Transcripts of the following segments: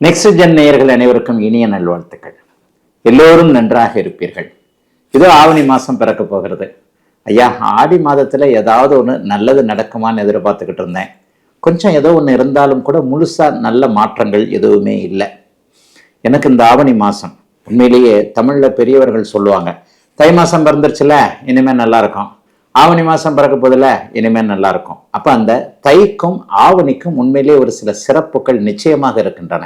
Next gen நேயர்கள் அனைவருக்கும் இனிய நல்வாழ்த்துக்கள். எல்லோரும் நன்றாக இருப்பீர்கள். இதோ ஆவணி மாசம் பிறக்க போகிறது. ஐயா, ஆடி மாதத்துல ஏதாவது ஒன்று நல்லது நடக்குமான்னு எதிர்பார்த்துக்கிட்டு இருந்தேன். கொஞ்சம் ஏதோ ஒன்று இருந்தாலும் கூட முழுசா நல்ல மாற்றங்கள் எதுவுமே இல்லை. எனக்கு இந்த ஆவணி மாசம் உண்மையிலேயே தமிழ்ல பெரியவர்கள் சொல்லுவாங்க, தை மாசம் பிறந்துருச்சுல இனிமே நல்லா இருக்கும், ஆவணி மாசம் பிறக்க போதில்ல இனிமேல் நல்லா இருக்கும். அப்ப அந்த தைக்கும் ஆவணிக்கும் உண்மையிலே ஒரு சில சிறப்புகள் நிச்சயமாக இருக்கின்றன.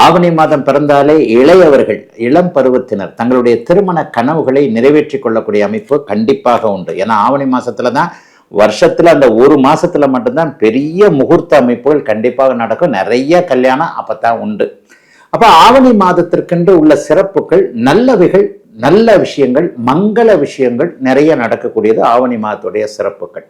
ஆவணி மாதம் பிறந்தாலே இளையவர்கள், இளம் பருவத்தினர் தங்களுடைய திருமண கனவுகளை நிறைவேற்றி கொள்ளக்கூடிய அமைப்பு கண்டிப்பாக உண்டு. ஏன்னா ஆவணி மாசத்துலதான் வருஷத்துல அந்த ஒரு மாசத்துல மட்டும்தான் பெரிய முகூர்த்த அமைப்புகள் கண்டிப்பாக நடக்கும். நிறைய கல்யாணம் அப்பதான் உண்டு. அப்ப ஆவணி மாதத்திற்கென்று உள்ள சிறப்புகள், நல்லவைகள், நல்ல விஷயங்கள், மங்கள விஷயங்கள் நிறைய நடக்கக்கூடியது ஆவணி மாதத்துடைய சிறப்புகள்.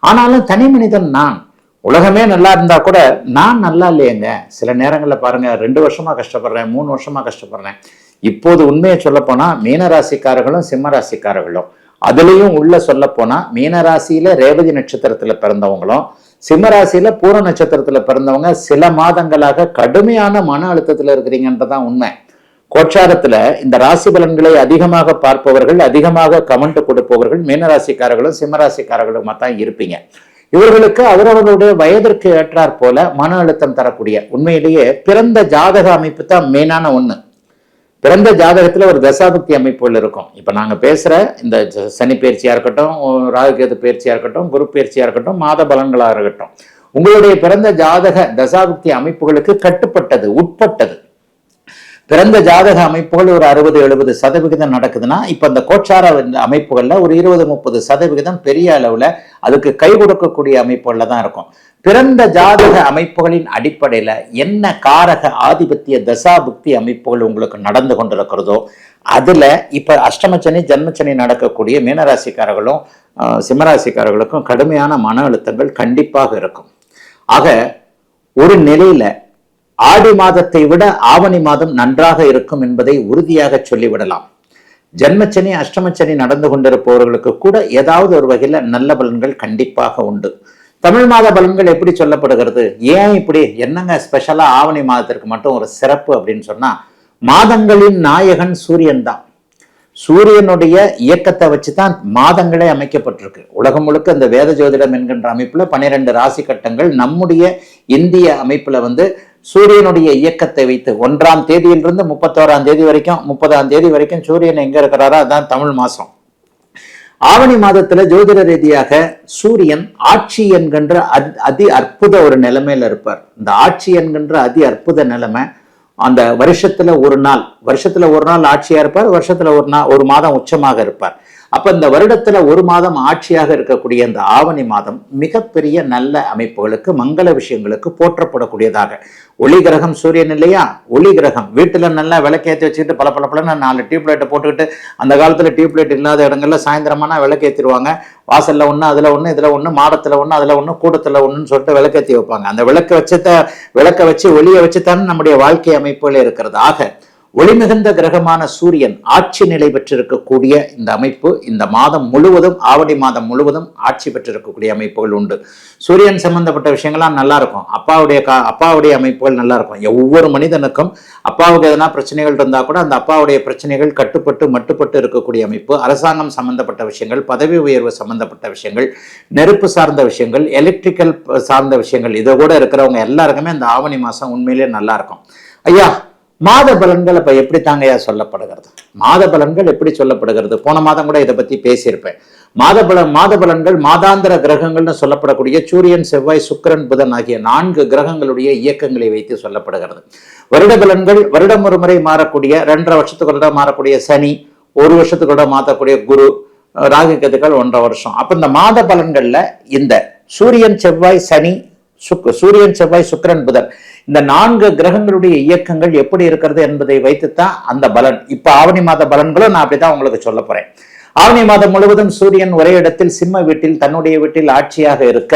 ஆனாலும் தனி மனிதன் நான், உலகமே நல்லா இருந்தா கூட நான் நல்லா இல்லையேங்க. சில நேரங்களில் பாருங்க, 2 வருஷமா கஷ்டப்படுறேன், 3 வருஷமா கஷ்டப்படுறேன். இப்போது உண்மையை சொல்ல போனா மீனராசிக்காரர்களும் சிம்ம ராசிக்காரர்களும், அதுலயும் உள்ள சொல்ல போனா மீனராசியில ரேவதி நட்சத்திரத்துல பிறந்தவங்களும் சிம்மராசியில பூர நட்சத்திரத்துல பிறந்தவங்க சில மாதங்களாக கடுமையான மன அழுத்தத்துல இருக்கிறீங்கன்றதான் உண்மை. கோட்சாரத்துல இந்த ராசி பலன்களை அதிகமாக பார்ப்பவர்கள், அதிகமாக கமெண்ட் கொடுப்பவர்கள் மீனராசிக்காரர்களும் சிம்மராசிக்காரர்களுமா தான் இருப்பீங்க. இவர்களுக்கு அவரவர்களுடைய வயதிற்கு ஏற்றாற் போல மன அழுத்தம் தரக்கூடிய, உண்மையிலேயே பிறந்த ஜாதக அமைப்பு தான் மெயினான ஒண்ணு. பிறந்த ஜாதகத்துல ஒரு தசாபக்தி அமைப்புகள் இருக்கும். இப்ப நாங்க பேசுற இந்த சனி பயிற்சியா இருக்கட்டும், ராகுகேது பயிற்சியா இருக்கட்டும், குரு பயிற்சியா இருக்கட்டும், மாத பலன்களா இருக்கட்டும், உங்களுடைய பிறந்த ஜாதக தசாபக்தி அமைப்புகளுக்கு கட்டுப்பட்டது, உட்பட்டது. பிறந்த ஜாதக அமைப்புகள் ஒரு 60-70% நடக்குதுன்னா, இப்ப இந்த கோச்சார அமைப்புகள்ல ஒரு 20-30% பெரிய அளவுல அதுக்கு கை கொடுக்கக்கூடிய அமைப்புகள்ல தான் இருக்கும். பிறந்த ஜாதக அமைப்புகளின் அடிப்படையில என்ன காரக ஆதிபத்திய தசாபுக்தி அமைப்புகள் உங்களுக்கு நடந்து கொண்டிருக்கிறதோ அதுல இப்ப அஷ்டமச்சனி ஜன்மச்சனி நடக்கக்கூடிய மீனராசிக்காரர்களும் சிம்மராசிக்காரர்களுக்கும் கடுமையான மன அழுத்தங்கள் கண்டிப்பாக இருக்கும். ஆக ஒரு நிலையில ஆடி மாதத்தை விட ஆவணி மாதம் நன்றாக இருக்கும் என்பதை உறுதியாக சொல்லிவிடலாம். ஜன்மச்சனி அஷ்டமச்சனி நடந்து கொண்டிருப்பவர்களுக்கு கூட ஏதாவது ஒரு வகையில நல்ல பலன்கள் கண்டிப்பாக உண்டு. தமிழ் மாத பலன்கள் எப்படி சொல்லப்படுகிறது? ஏன் இப்படி என்னங்க ஸ்பெஷலா ஆவணி மாதத்திற்கு மட்டும் ஒரு சிறப்பு அப்படின்னு சொன்னா, மாதங்களின் நாயகன் சூரியன் தான். சூரியனுடைய இயக்கத்தை வச்சுதான் மாதங்களே அமைக்கப்பட்டிருக்கு. உலகம் முழுக்க இந்த வேத ஜோதிடம் என்கின்ற அமைப்புல 12 ராசி கட்டங்கள், நம்முடைய இந்திய அமைப்புல சூரியனுடைய இயக்கத்தை வைத்து 1ஆம் தேதியிலிருந்து 31ஆம் தேதி வரைக்கும், 30ஆம் தேதி வரைக்கும் சூரியன் எங்க இருக்கிறாரோ அதான் தமிழ் மாசம். ஆவணி மாதத்துல ஜோதிட ரீதியாக சூரியன் ஆட்சி என்கின்ற அதி அற்புத ஒரு நிலைமையில இருப்பார். இந்த ஆட்சி என்கின்ற அதி அற்புத நிலைமை அந்த வருஷத்துல ஒரு நாள் ஆட்சியா இருப்பார், வருஷத்துல ஒரு மாதம் உச்சமாக இருப்பார். அப்ப இந்த வருடத்துல ஒரு மாதம் ஆட்சியாக இருக்கக்கூடிய இந்த ஆவணி மாதம் மிகப்பெரிய நல்ல அமைப்புகளுக்கு, மங்கள விஷயங்களுக்கு போற்றப்படக்கூடியதாக. ஒளி கிரகம் சூரியன் இல்லையா? ஒளி கிரகம் வீட்டுல நல்லா விளக்கேற்றி வச்சுக்கிட்டு பல 4 டியூப்லைட்டை போட்டுக்கிட்டு, அந்த காலத்துல டியூப்லைட் இல்லாத இடங்கள்ல சாயந்தரமானா விளக்கேற்றிடுவாங்க. வாசல்ல ஒண்ணு, அதுல ஒண்ணு, இதுல ஒண்ணு, மாடத்துல ஒண்ணு, அதுல ஒண்ணு, கூடத்துல ஒண்ணுன்னு சொல்லிட்டு விளக்கேற்றி வைப்பாங்க. அந்த விளக்க வச்சு ஒளியை வச்சுத்தானே நம்முடைய வாழ்க்கை அமைப்புகளே இருக்கிறது. ஆக ஒளி மிகுந்த கிரகமான சூரியன் ஆட்சி நிலை பெற்றிருக்கக்கூடிய இந்த அமைப்பு இந்த மாதம் முழுவதும், ஆவணி மாதம் முழுவதும் ஆட்சி பெற்றிருக்கக்கூடிய அமைப்புகள் உண்டு. சூரியன் சம்பந்தப்பட்ட விஷயங்கள்லாம் நல்லா இருக்கும். அப்பாவுடைய அமைப்புகள் நல்லா இருக்கும். ஒவ்வொரு மனிதனுக்கும் அப்பாவுக்கு எதனா பிரச்சனைகள் இருந்தா கூட அந்த அப்பாவுடைய பிரச்சனைகள் கட்டுப்பட்டு மட்டுப்பட்டு இருக்கக்கூடிய அமைப்பு. அரசாங்கம் சம்பந்தப்பட்ட விஷயங்கள், பதவி உயர்வு சம்பந்தப்பட்ட விஷயங்கள், நெருப்பு சார்ந்த விஷயங்கள், எலக்ட்ரிக்கல் சார்ந்த விஷயங்கள், இதை கூட இருக்கிறவங்க எல்லாருக்குமே இந்த ஆவணி மாசம் உண்மையிலேயே நல்லா இருக்கும். ஐயா, மாத பலன்கள் இப்ப எப்படி தாங்கயா சொல்லப்படுகிறது? மாத பலன்கள் எப்படி சொல்லப்படுகிறது? போன மாதம் கூட இதை பத்தி பேசியிருப்பேன். மாத பலன்கள் மாதாந்திர கிரகங்கள்னு சொல்லப்படக்கூடிய சூரியன், செவ்வாய், சுக்கிரன், புதன் ஆகிய 4 கிரகங்களுடைய இயக்கங்களை வைத்து சொல்லப்படுகிறது. வருட பலன்கள் வருடம் ஒரு முறை மாறக்கூடிய, 2.5 வருஷத்துக்கு மாறக்கூடிய சனி, 1 வருஷத்துக்கு மாற்றக்கூடிய குரு, ராகு கேதுக்கள் 1.5 வருஷம். அப்ப இந்த மாத பலன்கள்ல இந்த சூரியன், செவ்வாய், சுக்கிரன், புதன், இந்த 4 கிரகங்களுடைய இயக்கங்கள் எப்படி இருக்கிறது என்பதை வைத்துத்தான் அந்த பலன். இப்ப ஆவணி மாத பலன்களும் நான் அப்படித்தான் உங்களுக்கு சொல்ல போறேன். ஆவணி மாதம் முழுவதும் சூரியன் ஒரே இடத்தில் சிம்ம வீட்டில், தன்னுடைய வீட்டில் ஆட்சியாக இருக்க,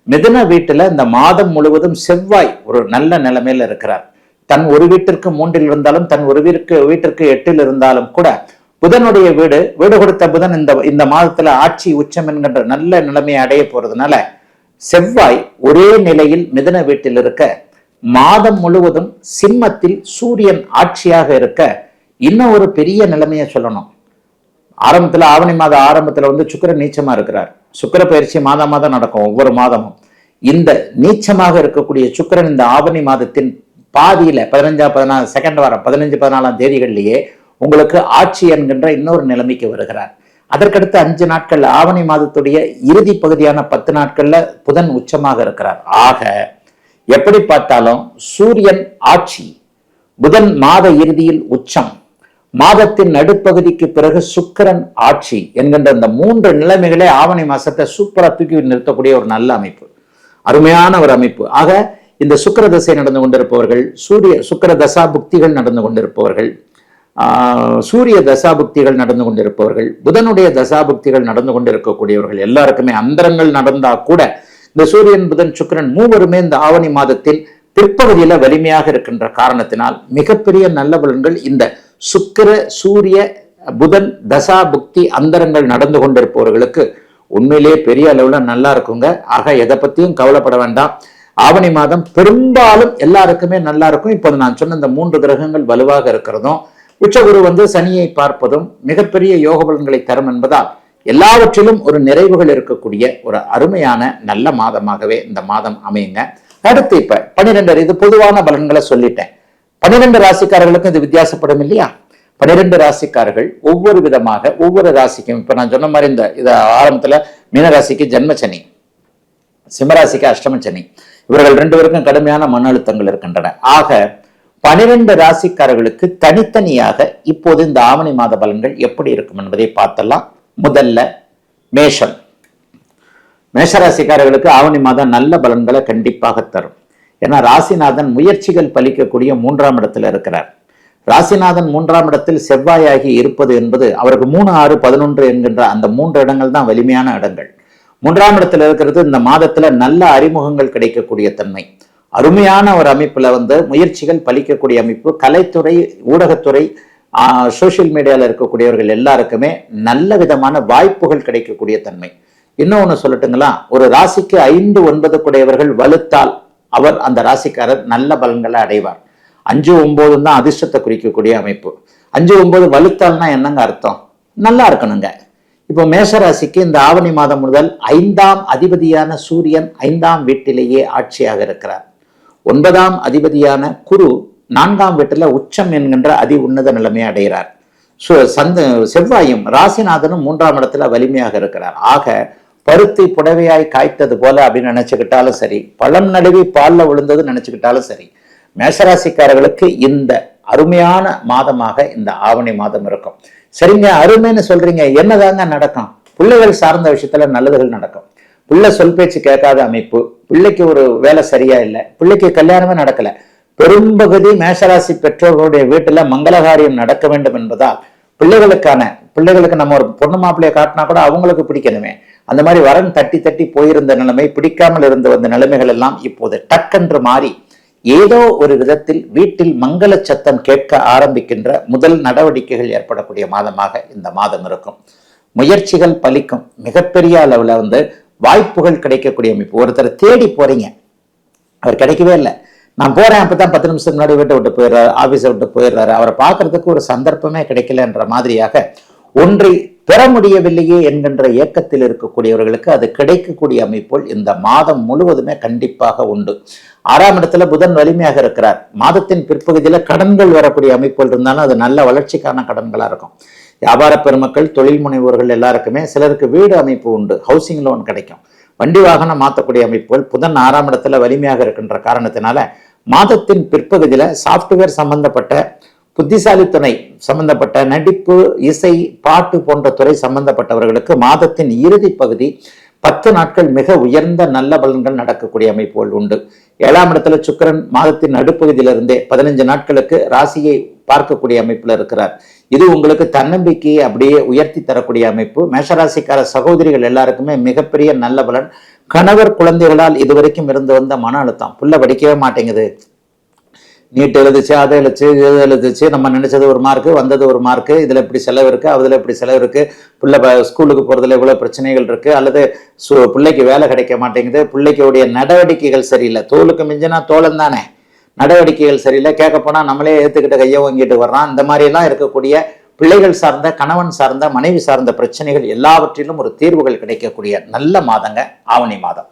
மிதுன வீட்டுல இந்த மாதம் முழுவதும் செவ்வாய் ஒரு நல்ல நிலைமையில இருக்கிறார். தன் ஒரு வீட்டிற்கு 3 இருந்தாலும், தன் ஒரு வீட்டிற்கு 8 இருந்தாலும் கூட புதனுடைய வீடு கொடுத்த புதன் இந்த மாதத்துல ஆட்சி உச்சம் என்கின்ற நல்ல நிலைமையை அடைய போறதுனால செவ்வாய் ஒரே நிலையில் மிதுன வீட்டில் இருக்க மாதம் முழுவதும் சிம்மத்தில் சூரியன் ஆட்சியாக இருக்க இன்னும் ஒரு பெரிய நிலைமையை சொல்லணும். ஆரம்பத்துல ஆவணி மாத ஆரம்பத்துல சுக்கிரன் நீச்சமா இருக்கிறார். சுக்கிர பயிற்சி மாதம் நடக்கும் ஒவ்வொரு மாதமும். இந்த நீச்சமாக இருக்கக்கூடிய சுக்கிரன் இந்த ஆவணி மாதத்தின் பாதியில 15 செகண்ட் வாரம் 15-14 தேதிகளிலேயே உங்களுக்கு ஆட்சி என்கின்ற இன்னொரு நிலைமைக்கு வருகிறார். அதற்கடுத்து 5 நாட்கள் ஆவணி மாதத்துடைய இறுதி பகுதியான 10 நாட்கள்ல புதன் உச்சமாக இருக்கிறார். ஆக எப்படி பார்த்தாலும் சூரியன் ஆட்சி, புதன் மாத இறுதியில் உச்சம், மாதத்தின் நடுப்பகுதிக்கு பிறகு சுக்கிரன் ஆட்சி என்கின்ற இந்த 3 நிலைமைகளே ஆவணி மாசத்தை சூப்பரா தூக்கி நிறுத்தக்கூடிய ஒரு நல்ல அமைப்பு, அருமையான ஒரு அமைப்பு. ஆக இந்த சுக்கிர தசை நடந்து கொண்டிருப்பவர்கள், சுக்கிர தசா புக்திகள் நடந்து கொண்டிருப்பவர்கள், சூரிய தசாபுக்திகள் நடந்து கொண்டிருப்பவர்கள், புதனுடைய தசாபுக்திகள் நடந்து கொண்டிருக்கக்கூடியவர்கள் எல்லாருக்குமே அந்தரங்கள் நடந்தா கூட இந்த சூரியன் புதன் சுக்கிரன் மூவருமே இந்த ஆவணி மாதத்தின் பிற்பகுதியில வலிமையாக இருக்கின்ற காரணத்தினால் மிகப்பெரிய நல்ல பலன்கள் இந்த சுக்கிர சூரிய புதன் தசா புக்தி அந்தரங்கள் நடந்து கொண்டிருப்பவர்களுக்கு உண்மையிலேயே பெரிய அளவுல நல்லா இருக்குங்க. ஆக எதை பத்தியும் கவலைப்பட வேண்டாம். ஆவணி மாதம் பெரும்பாலும் எல்லாருக்குமே நல்லா இருக்கும். இப்போது நான் சொன்ன இந்த 3 கிரகங்கள் வலுவாக இருக்கிறதும் உச்சகுரு சனியை பார்ப்பதும் மிகப்பெரிய யோக பலன்களை தரும் என்பதால் எல்லாவற்றிலும் ஒரு நிறைவுகள் இருக்கக்கூடிய ஒரு அருமையான நல்ல மாதமாகவே இந்த மாதம் அமையுங்க. அடுத்து இப்ப 12 இது பொதுவான பலன்களை சொல்லிட்டேன். 12 ராசிக்காரர்களுக்கும் இது வித்தியாசப்படும் இல்லையா? 12 ராசிக்காரர்கள் ஒவ்வொரு விதமாக ஒவ்வொரு ராசிக்கும், இப்ப நான் சொன்ன மாதிரி இந்த ஆரம்பத்துல மீனராசிக்கு ஜென்மச்சனி, சிம்மராசிக்கு அஷ்டமச்சனி, இவர்கள் 2 பேருக்கும் கடுமையான மன அழுத்தங்கள் இருக்கின்றன. ஆக 12 ராசிக்காரர்களுக்கு தனித்தனியாக இப்போது இந்த ஆவணி மாத பலன்கள் எப்படி இருக்கும் என்பதை பார்த்தலாம். முதல்ல மேஷம். மேஷராசிக்காரர்களுக்கு ஆவணி மாதம் நல்ல பலன்களை கண்டிப்பாக தரும். ஏன்னா ராசிநாதன் முயற்சிகள் பலிக்கக்கூடிய 3ஆம் இடத்துல இருக்கிறார். ராசிநாதன் 3ஆம் இடத்தில் செவ்வாயாகி இருப்பது என்பது அவருக்கு 3, 6, 11 என்கின்ற அந்த 3 இடங்கள் தான் வலிமையான இடங்கள். 3ஆம் இடத்துல இருக்கிறது இந்த மாதத்துல நல்ல அறிமுகங்கள் கிடைக்கக்கூடிய தன்மை, அருமையான ஒரு அமைப்புல முயற்சிகள் பலிக்கக்கூடிய அமைப்பு. கலைத்துறை, ஊடகத்துறை, சோசியல் மீடியால இருக்கக்கூடியவர்கள் எல்லாருக்குமே நல்ல விதமான வாய்ப்புகள் கிடைக்கக்கூடிய தன்மை. இன்னொன்னு சொல்லட்டுங்களா, ஒரு ராசிக்கு 5, 9 கூடையவர்கள் வலுத்தால் அவர் அந்த ராசிக்காரர் நல்ல பலன்களை அடைவார். 5, 9 தான் அதிர்ஷ்டத்தை குறிக்கக்கூடிய அமைப்பு. 5, 9 வலுத்தால்னா என்னங்க அர்த்தம்? நல்லா இருக்கணுங்க. இப்போ மேஷராசிக்கு இந்த ஆவணி மாதம் முதல் 5ஆம் அதிபதியான சூரியன் 5ஆம் வீட்டிலேயே ஆட்சியாக இருக்கிறார். 9ஆம் அதிபதியான குரு 4ஆம் வீட்டுல உச்சம் என்கின்ற அதி உன்னத நிலைமையை அடைகிறார். செவ்வாயும் ராசிநாதனும் 3ஆம் இடத்துல வலிமையாக இருக்கிறார். ஆக பருத்தி புடவையாய் காய்த்தது போல அப்படின்னு நினைச்சுக்கிட்டாலும் சரி, பழம் நழுவி பால்ல விழுந்தது நினைச்சுக்கிட்டாலும் சரி, மேஷராசிக்காரர்களுக்கு இந்த அருமையான மாதமாக இந்த ஆவணி மாதம் இருக்கும். சரிங்க, அருமைன்னு சொல்றீங்க, என்னதாங்க நடக்கும்? பிள்ளைகள் சார்ந்த விஷயத்துல நல்லதுகள் நடக்கும். பிள்ளை சொல் பேச்சு கேட்காத அமைப்பு, பிள்ளைக்கு ஒரு வேலை சரியா இல்லை, பிள்ளைக்கு கல்யாணமே நடக்கல, பெரும்பகுதி மேஷராசி பெற்றோர்களுடைய வீட்டுல மங்களகாரியம் நடக்க வேண்டும் என்பதால் பிள்ளைகளுக்கு நம்ம ஒரு பொண்ணு மாப்பிள்ளைய காட்டினா கூட அவங்களுக்கு பிடிக்கணுமே, அந்த மாதிரி வரன் தட்டி தட்டி போயிருந்த நிலைமை, பிடிக்காமல் இருந்து வந்த நிலைமைகள் எல்லாம் இப்போது டக்கென்று மாறி ஏதோ ஒரு விதத்தில் வீட்டில் மங்கள சத்தம் கேட்க ஆரம்பிக்கின்ற முதல் நடவடிக்கைகள் ஏற்படக்கூடிய மாதமாக இந்த மாதம் இருக்கும். முயற்சிகள் பலிக்கும். மிகப்பெரிய அளவுல வாய்ப்புகள் கிடைக்கக்கூடிய அமைப்பு. ஒருத்தர் தேடி போறீங்க, அவர் கிடைக்கவே இல்லை, நான் போறேன், அப்பதான் 10 நிமிஷம் முன்னாடி வீட்டை விட்டு போயிடுறாரு, ஆபீஸை விட்டு போயிடுறாரு, அவரை பார்க்கறதுக்கு ஒரு சந்தர்ப்பமே கிடைக்கலன்ற மாதிரியாக ஒன்றை பெற முடியவில்லையே என்கின்ற இயக்கத்தில் இருக்கக்கூடியவர்களுக்கு அது கிடைக்கக்கூடிய அமைப்புகள் இந்த மாதம் முழுவதுமே கண்டிப்பாக உண்டு. 6ஆம் இடத்துல புதன் வலிமையாக இருக்கிறார். மாதத்தின் பிற்பகுதியில கடன்கள் வரக்கூடிய அமைப்புகள் இருந்தாலும் அது நல்ல வளர்ச்சிக்கான கடன்களா இருக்கும். வியாபார பெருமக்கள், தொழில் முனைவோர்கள் எல்லாருக்குமே, சிலருக்கு வீடு அமைப்பு உண்டு, ஹவுசிங் லோன் கிடைக்கும், வண்டி வாகனம் மாற்றக்கூடிய அமைப்புகள். புதன் 6ஆம் இடத்துல வலிமையாக இருக்கின்ற காரணத்தினால மாதத்தின் பிற்பகுதியில சாப்ட்வேர் சம்பந்தப்பட்ட, புத்திசாலி துணை சம்பந்தப்பட்ட, நடிப்பு, இசை, பாட்டு போன்ற துறை சம்பந்தப்பட்டவர்களுக்கு மாதத்தின் இறுதி பகுதி 10 நாட்கள் மிக உயர்ந்த நல்ல பலன்கள் நடக்கக்கூடிய அமைப்புகள் உண்டு. 7ஆம் இடத்துல சுக்கிரன் மாதத்தின் நடுப்பகுதியிலிருந்தே 15 நாட்களுக்கு ராசியை பார்க்கக்கூடிய அமைப்புல இருக்கிறார். இது உங்களுக்கு தன்னம்பிக்கையை அப்படியே உயர்த்தி தரக்கூடிய அமைப்பு. மேஷராசிக்கார சகோதரிகள் எல்லாருக்குமே மிகப்பெரிய நல்ல பலன். கணவர் குழந்தைகளால் இதுவரைக்கும் இருந்து வந்த மன அழுத்தம், புள்ள படிக்கவே மாட்டேங்குது, நீட் எழுதுச்சு, அதை எழுதுச்சு, நம்ம நினைச்சது ஒரு மார்க்கு, வந்தது ஒரு மார்க்கு, இதுல இப்படி செலவு இருக்கு, அதுல இப்படி செலவு இருக்கு, பிள்ளை ஸ்கூலுக்கு போறதுல இவ்வளவு பிரச்சனைகள் இருக்கு, அல்லது பிள்ளைக்கு வேலை கிடைக்க மாட்டேங்குது, பிள்ளைக்கு நடவடிக்கைகள் சரியில்லை, தோலுக்கு மிஞ்சினா தோழன் தானே, நடவடிக்கைகள் சரியில்லை, கேட்க போனா நம்மளே ஏத்துக்கிட்டு கையை வாங்கிட்டு வர்றான். இந்த மாதிரி எல்லாம் இருக்கக்கூடிய பிள்ளைகள் சார்ந்த, கணவன் சார்ந்த, மனைவி சார்ந்த பிரச்சனைகள் எல்லாவற்றிலும் ஒரு தீர்வுகள் கிடைக்கக்கூடிய நல்ல மாதங்க ஆவணி மாதம்.